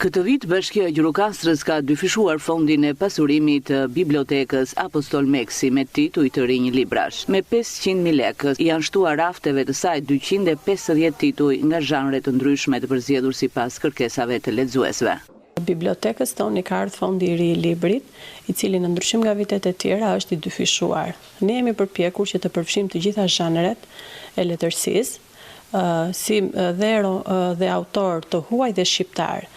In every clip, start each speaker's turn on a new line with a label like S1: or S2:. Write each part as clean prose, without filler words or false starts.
S1: Këtë vit, Bashkia e Gjirokastrës ka dyfishuar fondin e pasurimit të Bibliotekës Apostol Meksi me tituj të rinj librash. Me 500.000 lekë janë shtuar rafteve të saj 250 tituj nga zhanre të ndryshme të përzgjedhur sipas kërkesave të lexuesve.
S2: Bibliotekës tonë ka ardhur fondi i ri i librit, i cili në ndryshim nga vitet e tjera është i dyfishuar. Ne jemi përpjekur që të përfshijmë të gjitha zhanret e letërsisë, dhe autor të huaj dhe shqiptar.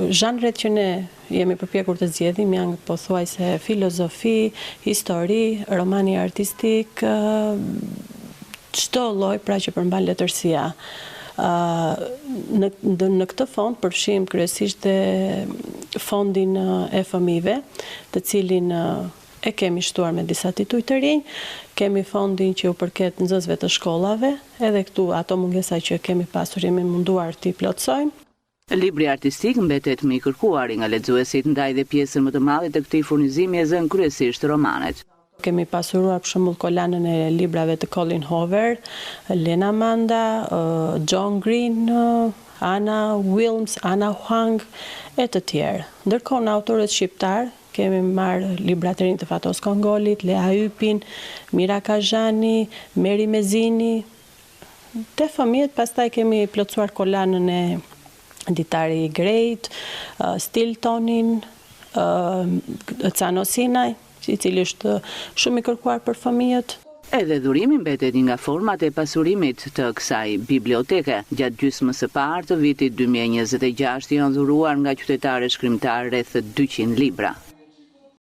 S2: Zhanret që ne jemi përpjekur të zgjedhim janë pothuajse filozofi, histori, romani artistik, çdo lloj pra që përmban letërsia. Në këtë fond përfshijmë kryesisht fondin e fëmijëve, të cilin e kemi shtuar me disa tituj të rinj, kemi fondin që u përket nxënësve të shkollave, edhe këtu ato mungesa që kemi pasur jemi munduar t'i plotësojmë.
S1: Libri artistik mbetet më i kërkuari nga lexuesit, ndaj dhe pjesën më të madhe të këtij furnizimi e zënë kryesisht romanet.
S2: Kemi pasuruar për shembull kolanën e librave të Colin Hoover, Lena Manda, John Green, Anna Wilms, Anna Huang e të tjerë. Ndërkohë në autorët shqiptar kemi marrë libra të rinj të Fatos Kongolit, Lea Hypin, Mira Kazhani, Meri Mezini. Te fëmijët pastaj kemi plotësuar kolanën e Ditari Grejt, Stiltonin, Cano Sinaj, i cili është shumë i kërkuar për fëmijët.
S1: Edhe dhurimi mbetet nga format e pasurimit të kësaj biblioteke. Gjatë gjysmës së parë të vitit 2026 janë dhuruar nga qytetarë shkrimtarë rreth 200 libra.